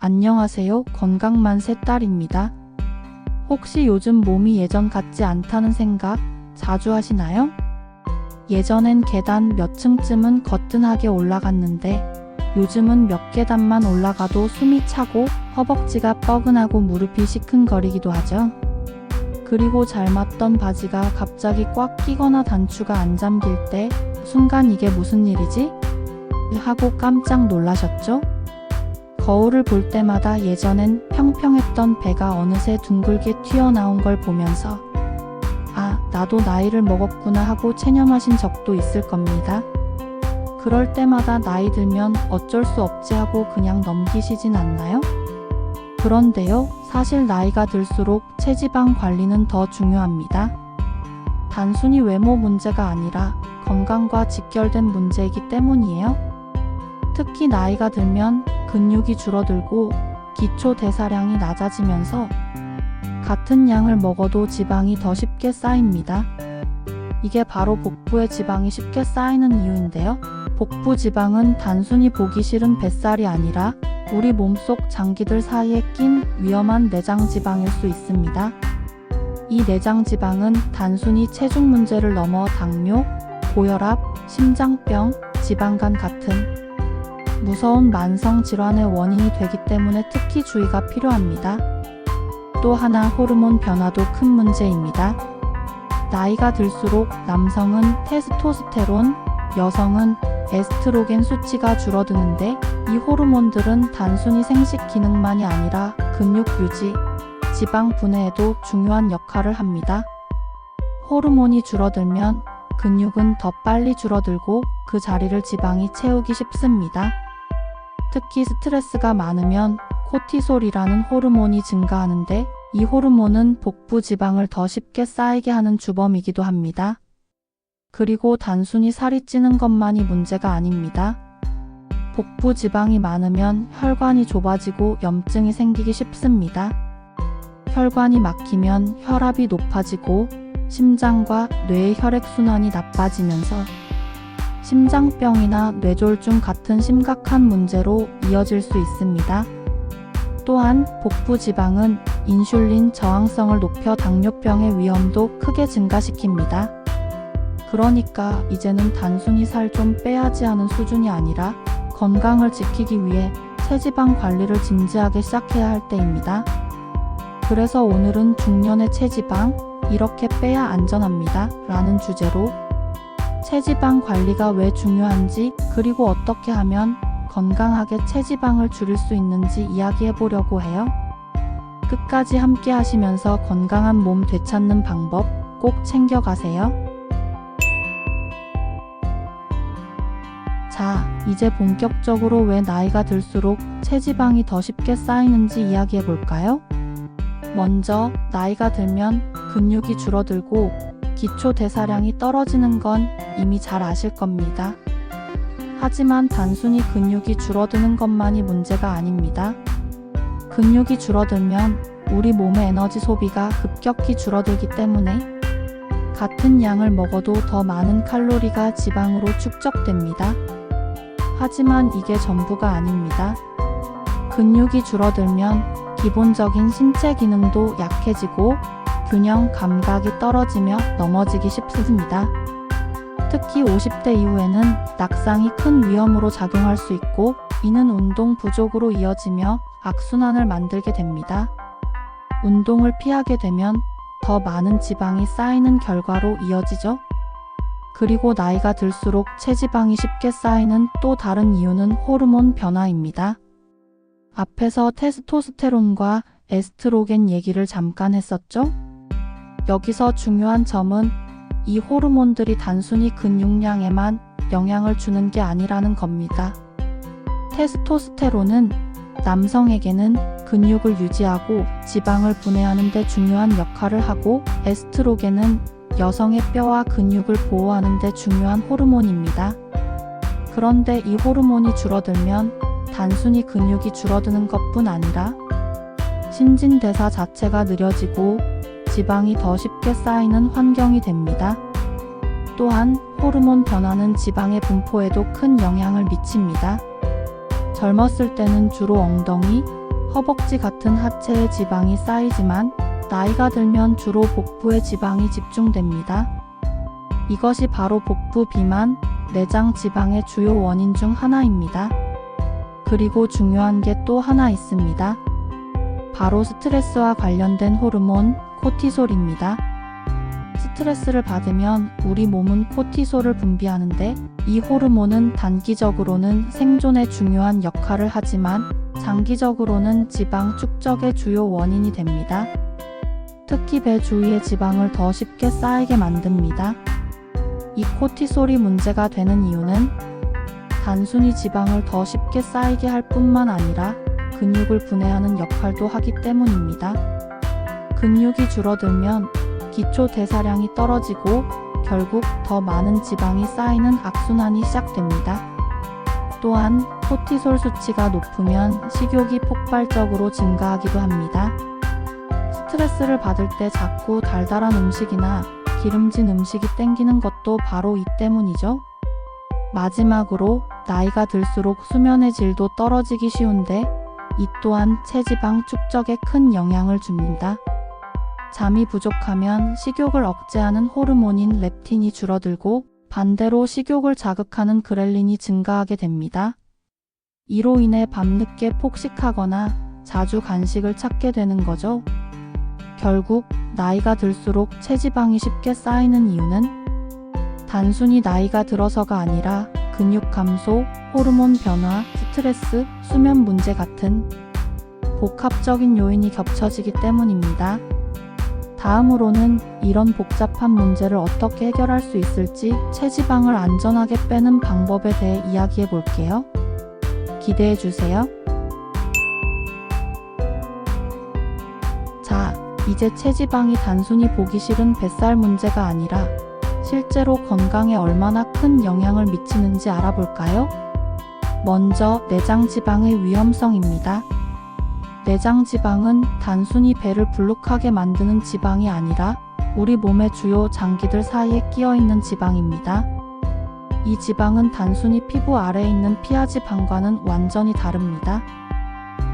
안녕하세요. 건강만세 딸입니다. 혹시 요즘 몸이 예전 같지 않다는 생각 자주 하시나요? 예전엔 계단 몇 층쯤은 거뜬하게 올라갔는데 요즘은 몇 계단만 올라가도 숨이 차고 허벅지가 뻐근하고 무릎이 시큰거리기도 하죠. 그리고 잘 맞던 바지가 갑자기 꽉 끼거나 단추가 안 잠길 때 순간 이게 무슨 일이지? 하고 깜짝 놀라셨죠? 거울을 볼 때마다 예전엔 평평했던 배가 어느새 둥글게 튀어나온 걸 보면서 아, 나도 나이를 먹었구나 하고 체념하신 적도 있을 겁니다. 그럴 때마다 나이 들면 어쩔 수 없지 하고 그냥 넘기시진 않나요? 그런데요, 사실 나이가 들수록 체지방 관리는 더 중요합니다. 단순히 외모 문제가 아니라 건강과 직결된 문제이기 때문이에요. 특히 나이가 들면 근육이 줄어들고 기초 대사량이 낮아지면서 같은 양을 먹어도 지방이 더 쉽게 쌓입니다. 이게 바로 복부에 지방이 쉽게 쌓이는 이유인데요. 복부 지방은 단순히 보기 싫은 뱃살이 아니라 우리 몸속 장기들 사이에 낀 위험한 내장 지방일 수 있습니다. 이 내장 지방은 단순히 체중 문제를 넘어 당뇨, 고혈압, 심장병, 지방간 같은 무서운 만성 질환의 원인이 되기 때문에 특히 주의가 필요합니다. 또 하나 호르몬 변화도 큰 문제입니다. 나이가 들수록 남성은 테스토스테론, 여성은 에스트로겐 수치가 줄어드는데 이 호르몬들은 단순히 생식 기능만이 아니라 근육 유지, 지방 분해에도 중요한 역할을 합니다. 호르몬이 줄어들면 근육은 더 빨리 줄어들고 그 자리를 지방이 채우기 쉽습니다. 특히 스트레스가 많으면 코티솔이라는 호르몬이 증가하는데 이 호르몬은 복부 지방을 더 쉽게 쌓이게 하는 주범이기도 합니다. 그리고 단순히 살이 찌는 것만이 문제가 아닙니다. 복부 지방이 많으면 혈관이 좁아지고 염증이 생기기 쉽습니다. 혈관이 막히면 혈압이 높아지고 심장과 뇌의 혈액순환이 나빠지면서 심장병이나 뇌졸중 같은 심각한 문제로 이어질 수 있습니다. 또한 복부 지방은 인슐린 저항성을 높여 당뇨병의 위험도 크게 증가시킵니다. 그러니까 이제는 단순히 살 좀 빼야지 하는 수준이 아니라 건강을 지키기 위해 체지방 관리를 진지하게 시작해야 할 때입니다. 그래서 오늘은 중년의 체지방, 이렇게 빼야 안전합니다. 라는 주제로 체지방 관리가 왜 중요한지 그리고 어떻게 하면 건강하게 체지방을 줄일 수 있는지 이야기해 보려고 해요. 끝까지 함께 하시면서 건강한 몸 되찾는 방법 꼭 챙겨가세요. 자, 이제 본격적으로 왜 나이가 들수록 체지방이 더 쉽게 쌓이는지 이야기해 볼까요? 먼저 나이가 들면 근육이 줄어들고 기초 대사량이 떨어지는 건 이미 잘 아실 겁니다. 하지만 단순히 근육이 줄어드는 것만이 문제가 아닙니다. 근육이 줄어들면 우리 몸의 에너지 소비가 급격히 줄어들기 때문에 같은 양을 먹어도 더 많은 칼로리가 지방으로 축적됩니다. 하지만 이게 전부가 아닙니다. 근육이 줄어들면 기본적인 신체 기능도 약해지고 균형 감각이 떨어지며 넘어지기 쉽습니다. 특히 50대 이후에는 낙상이 큰 위험으로 작용할 수 있고 이는 운동 부족으로 이어지며 악순환을 만들게 됩니다. 운동을 피하게 되면 더 많은 지방이 쌓이는 결과로 이어지죠. 그리고 나이가 들수록 체지방이 쉽게 쌓이는 또 다른 이유는 호르몬 변화입니다. 앞에서 테스토스테론과 에스트로겐 얘기를 잠깐 했었죠? 여기서 중요한 점은 이 호르몬들이 단순히 근육량에만 영향을 주는 게 아니라는 겁니다. 테스토스테론은 남성에게는 근육을 유지하고 지방을 분해하는 데 중요한 역할을 하고 에스트로겐은 여성의 뼈와 근육을 보호하는 데 중요한 호르몬입니다. 그런데 이 호르몬이 줄어들면 단순히 근육이 줄어드는 것뿐 아니라 신진대사 자체가 느려지고 지방이 더 쉽게 쌓이는 환경이 됩니다. 또한 호르몬 변화는 지방의 분포에도 큰 영향을 미칩니다. 젊었을 때는 주로 엉덩이, 허벅지 같은 하체에 지방이 쌓이지만 나이가 들면 주로 복부에 지방이 집중됩니다. 이것이 바로 복부 비만, 내장 지방의 주요 원인 중 하나입니다. 그리고 중요한 게 또 하나 있습니다. 바로 스트레스와 관련된 호르몬, 코티솔입니다. 스트레스를 받으면 우리 몸은 코티솔을 분비하는데 이 호르몬은 단기적으로는 생존에 중요한 역할을 하지만 장기적으로는 지방 축적의 주요 원인이 됩니다. 특히 배 주위에 지방을 더 쉽게 쌓이게 만듭니다. 이 코티솔이 문제가 되는 이유는 단순히 지방을 더 쉽게 쌓이게 할 뿐만 아니라 근육을 분해하는 역할도 하기 때문입니다. 근육이 줄어들면 기초 대사량이 떨어지고 결국 더 많은 지방이 쌓이는 악순환이 시작됩니다. 또한 코티솔 수치가 높으면 식욕이 폭발적으로 증가하기도 합니다. 스트레스를 받을 때 자꾸 달달한 음식이나 기름진 음식이 땡기는 것도 바로 이 때문이죠. 마지막으로 나이가 들수록 수면의 질도 떨어지기 쉬운데 이 또한 체지방 축적에 큰 영향을 줍니다. 잠이 부족하면 식욕을 억제하는 호르몬인 렙틴이 줄어들고 반대로 식욕을 자극하는 그렐린이 증가하게 됩니다. 이로 인해 밤늦게 폭식하거나 자주 간식을 찾게 되는 거죠. 결국 나이가 들수록 체지방이 쉽게 쌓이는 이유는 단순히 나이가 들어서가 아니라 근육 감소, 호르몬 변화, 스트레스, 수면 문제 같은 복합적인 요인이 겹쳐지기 때문입니다. 다음으로는 이런 복잡한 문제를 어떻게 해결할 수 있을지 체지방을 안전하게 빼는 방법에 대해 이야기해 볼게요. 기대해 주세요. 자, 이제 체지방이 단순히 보기 싫은 뱃살 문제가 아니라 실제로 건강에 얼마나 큰 영향을 미치는지 알아볼까요? 먼저 내장지방의 위험성입니다. 내장지방은 단순히 배를 불룩하게 만드는 지방이 아니라 우리 몸의 주요 장기들 사이에 끼어있는 지방입니다. 이 지방은 단순히 피부 아래에 있는 피하지방과는 완전히 다릅니다.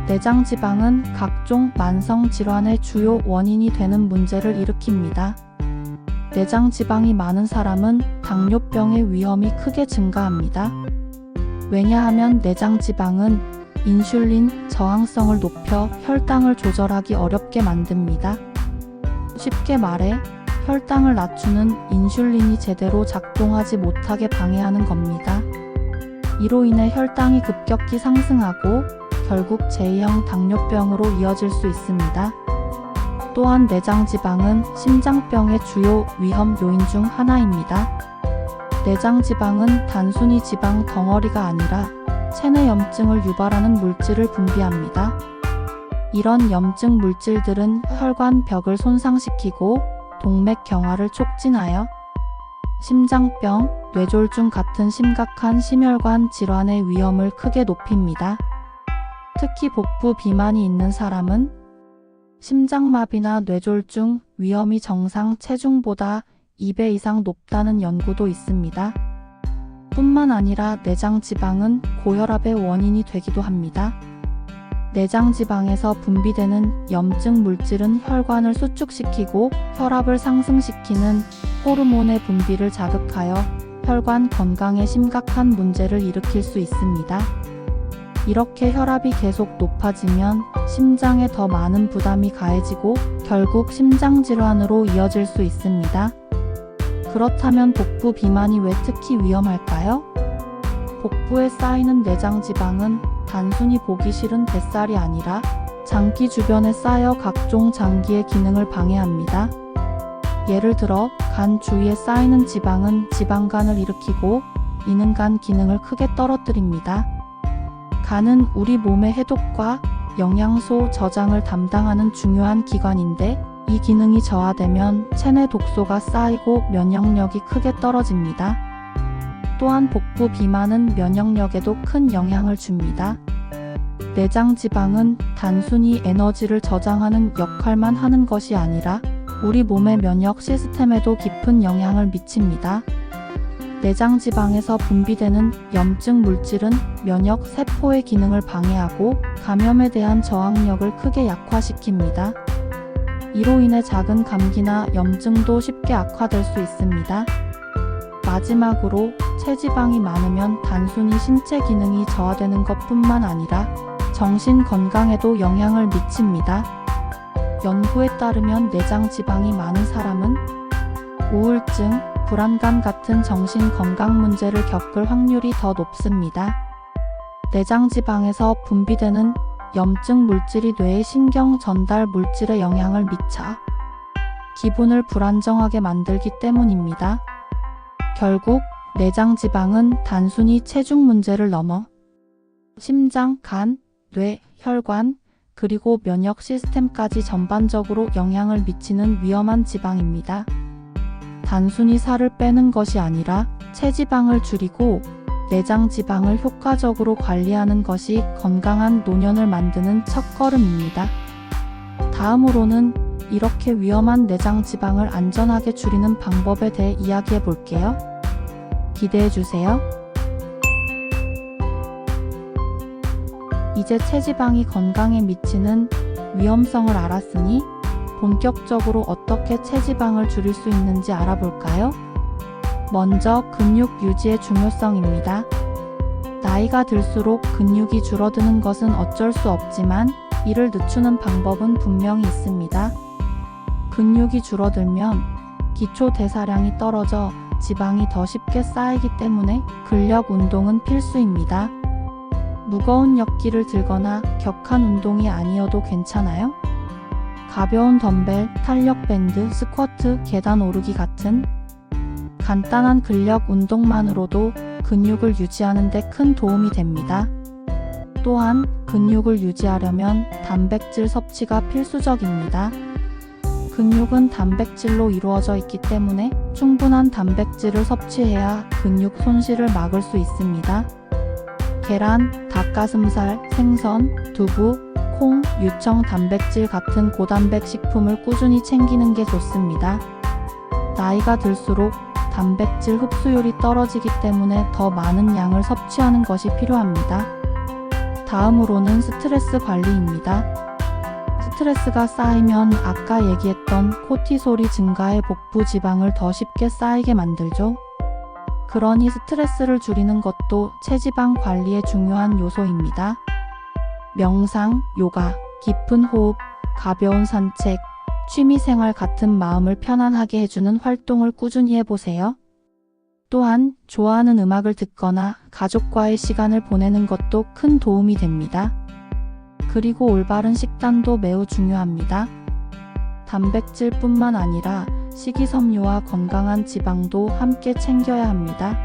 내장지방은 각종 만성 질환의 주요 원인이 되는 문제를 일으킵니다. 내장지방이 많은 사람은 당뇨병의 위험이 크게 증가합니다. 왜냐하면 내장지방은 인슐린 저항성을 높여 혈당을 조절하기 어렵게 만듭니다. 쉽게 말해 혈당을 낮추는 인슐린이 제대로 작동하지 못하게 방해하는 겁니다. 이로 인해 혈당이 급격히 상승하고 결국 제2형 당뇨병으로 이어질 수 있습니다. 또한 내장지방은 심장병의 주요 위험 요인 중 하나입니다. 내장지방은 단순히 지방 덩어리가 아니라 체내 염증을 유발하는 물질을 분비합니다. 이런 염증 물질들은 혈관 벽을 손상시키고 동맥 경화를 촉진하여 심장병, 뇌졸중 같은 심각한 심혈관 질환의 위험을 크게 높입니다. 특히 복부 비만이 있는 사람은 심장마비나 뇌졸중 위험이 정상 체중보다 2배 이상 높다는 연구도 있습니다. 뿐만 아니라 내장지방은 고혈압의 원인이 되기도 합니다. 내장지방에서 분비되는 염증 물질은 혈관을 수축시키고 혈압을 상승시키는 호르몬의 분비를 자극하여 혈관 건강에 심각한 문제를 일으킬 수 있습니다. 이렇게 혈압이 계속 높아지면 심장에 더 많은 부담이 가해지고 결국 심장질환으로 이어질 수 있습니다. 그렇다면 복부 비만이 왜 특히 위험할까요? 복부에 쌓이는 내장지방은 단순히 보기 싫은 뱃살이 아니라 장기 주변에 쌓여 각종 장기의 기능을 방해합니다. 예를 들어 간 주위에 쌓이는 지방은 지방간을 일으키고 이는 간 기능을 크게 떨어뜨립니다. 간은 우리 몸의 해독과 영양소 저장을 담당하는 중요한 기관인데 이 기능이 저하되면 체내 독소가 쌓이고 면역력이 크게 떨어집니다. 또한 복부 비만은 면역력에도 큰 영향을 줍니다. 내장지방은 단순히 에너지를 저장하는 역할만 하는 것이 아니라 우리 몸의 면역 시스템에도 깊은 영향을 미칩니다. 내장 지방에서 분비되는 염증 물질은 면역 세포의 기능을 방해하고 감염에 대한 저항력을 크게 약화시킵니다. 이로 인해 작은 감기나 염증도 쉽게 악화될 수 있습니다. 마지막으로 체지방이 많으면 단순히 신체 기능이 저하되는 것뿐만 아니라 정신 건강에도 영향을 미칩니다. 연구에 따르면 내장 지방이 많은 사람은 우울증, 불안감 같은 정신 건강 문제를 겪을 확률이 더 높습니다. 내장 지방에서 분비되는 염증 물질이 뇌의 신경 전달 물질에 영향을 미쳐 기분을 불안정하게 만들기 때문입니다. 결국 내장 지방은 단순히 체중 문제를 넘어 심장, 간, 뇌, 혈관, 그리고 면역 시스템까지 전반적으로 영향을 미치는 위험한 지방입니다. 단순히 살을 빼는 것이 아니라 체지방을 줄이고 내장 지방을 효과적으로 관리하는 것이 건강한 노년을 만드는 첫걸음입니다. 다음으로는 이렇게 위험한 내장 지방을 안전하게 줄이는 방법에 대해 이야기해 볼게요. 기대해 주세요. 이제 체지방이 건강에 미치는 위험성을 알았으니 본격적으로 어떻게 체지방을 줄일 수 있는지 알아볼까요? 먼저 근육 유지의 중요성입니다. 나이가 들수록 근육이 줄어드는 것은 어쩔 수 없지만 이를 늦추는 방법은 분명히 있습니다. 근육이 줄어들면 기초 대사량이 떨어져 지방이 더 쉽게 쌓이기 때문에 근력 운동은 필수입니다. 무거운 역기를 들거나 격한 운동이 아니어도 괜찮아요? 가벼운 덤벨, 탄력 밴드, 스쿼트, 계단 오르기 같은 간단한 근력 운동만으로도 근육을 유지하는 데 큰 도움이 됩니다. 또한 근육을 유지하려면 단백질 섭취가 필수적입니다. 근육은 단백질로 이루어져 있기 때문에 충분한 단백질을 섭취해야 근육 손실을 막을 수 있습니다. 계란, 닭가슴살, 생선, 두부, 콩, 유청 단백질 같은 고단백 식품을 꾸준히 챙기는 게 좋습니다. 나이가 들수록 단백질 흡수율이 떨어지기 때문에 더 많은 양을 섭취하는 것이 필요합니다. 다음으로는 스트레스 관리입니다. 스트레스가 쌓이면 아까 얘기했던 코티솔이 증가해 복부 지방을 더 쉽게 쌓이게 만들죠. 그러니 스트레스를 줄이는 것도 체지방 관리의 중요한 요소입니다. 명상, 요가, 깊은 호흡, 가벼운 산책, 취미생활 같은 마음을 편안하게 해주는 활동을 꾸준히 해보세요. 또한 좋아하는 음악을 듣거나 가족과의 시간을 보내는 것도 큰 도움이 됩니다. 그리고 올바른 식단도 매우 중요합니다. 단백질뿐만 아니라 식이섬유와 건강한 지방도 함께 챙겨야 합니다.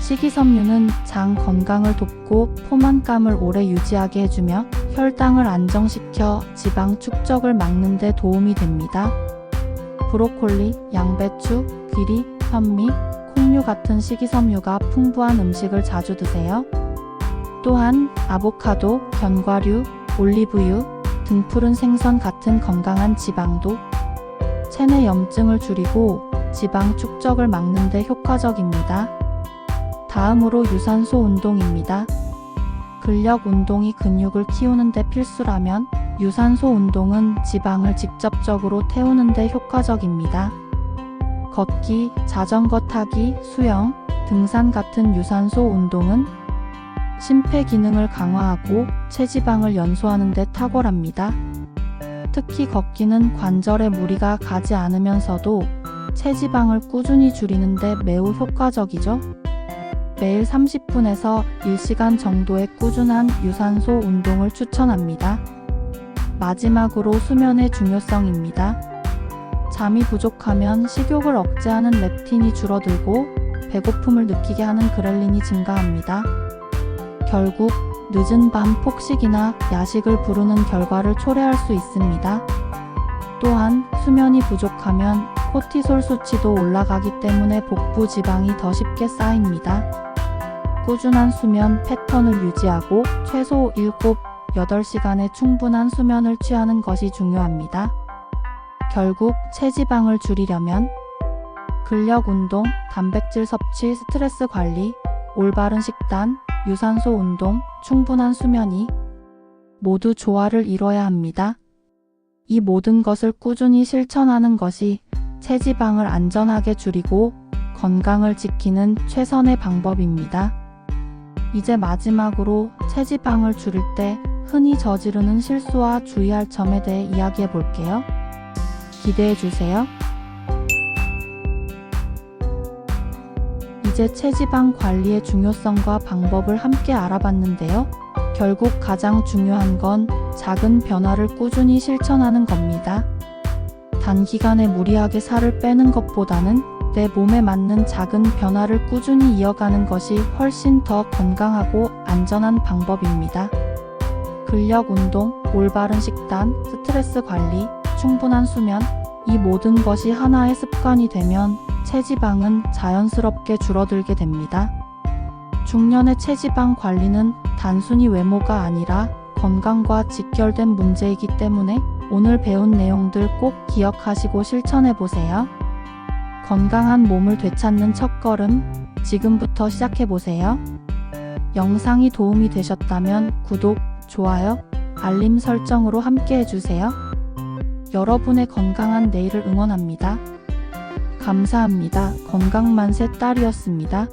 식이섬유는 장 건강을 돕고 포만감을 오래 유지하게 해주며 혈당을 안정시켜 지방 축적을 막는 데 도움이 됩니다. 브로콜리, 양배추, 귀리, 현미, 콩류 같은 식이섬유가 풍부한 음식을 자주 드세요. 또한 아보카도, 견과류, 올리브유, 등푸른 생선 같은 건강한 지방도 체내 염증을 줄이고 지방 축적을 막는 데 효과적입니다. 다음으로 유산소 운동입니다. 근력 운동이 근육을 키우는 데 필수라면 유산소 운동은 지방을 직접적으로 태우는 데 효과적입니다. 걷기, 자전거 타기, 수영, 등산 같은 유산소 운동은 심폐 기능을 강화하고 체지방을 연소하는 데 탁월합니다. 특히 걷기는 관절에 무리가 가지 않으면서도 체지방을 꾸준히 줄이는 데 매우 효과적이죠. 매일 30분에서 1시간 정도의 꾸준한 유산소 운동을 추천합니다. 마지막으로 수면의 중요성입니다. 잠이 부족하면 식욕을 억제하는 렙틴이 줄어들고 배고픔을 느끼게 하는 그렐린이 증가합니다. 결국 늦은 밤 폭식이나 야식을 부르는 결과를 초래할 수 있습니다. 또한 수면이 부족하면 코티솔 수치도 올라가기 때문에 복부 지방이 더 쉽게 쌓입니다. 꾸준한 수면 패턴을 유지하고 최소 7, 8시간의 충분한 수면을 취하는 것이 중요합니다. 결국 체지방을 줄이려면 근력 운동, 단백질 섭취, 스트레스 관리, 올바른 식단, 유산소 운동, 충분한 수면이 모두 조화를 이뤄야 합니다. 이 모든 것을 꾸준히 실천하는 것이 체지방을 안전하게 줄이고 건강을 지키는 최선의 방법입니다. 이제 마지막으로 체지방을 줄일 때 흔히 저지르는 실수와 주의할 점에 대해 이야기해 볼게요. 기대해 주세요. 이제 체지방 관리의 중요성과 방법을 함께 알아봤는데요. 결국 가장 중요한 건 작은 변화를 꾸준히 실천하는 겁니다. 단기간에 무리하게 살을 빼는 것보다는 내 몸에 맞는 작은 변화를 꾸준히 이어가는 것이 훨씬 더 건강하고 안전한 방법입니다. 근력 운동, 올바른 식단, 스트레스 관리, 충분한 수면, 이 모든 것이 하나의 습관이 되면 체지방은 자연스럽게 줄어들게 됩니다. 중년의 체지방 관리는 단순히 외모가 아니라 건강과 직결된 문제이기 때문에 오늘 배운 내용들 꼭 기억하시고 실천해 보세요. 건강한 몸을 되찾는 첫걸음, 지금부터 시작해 보세요. 영상이 도움이 되셨다면 구독, 좋아요, 알림 설정으로 함께 해주세요. 여러분의 건강한 내일을 응원합니다. 감사합니다. 건강만세 딸이었습니다.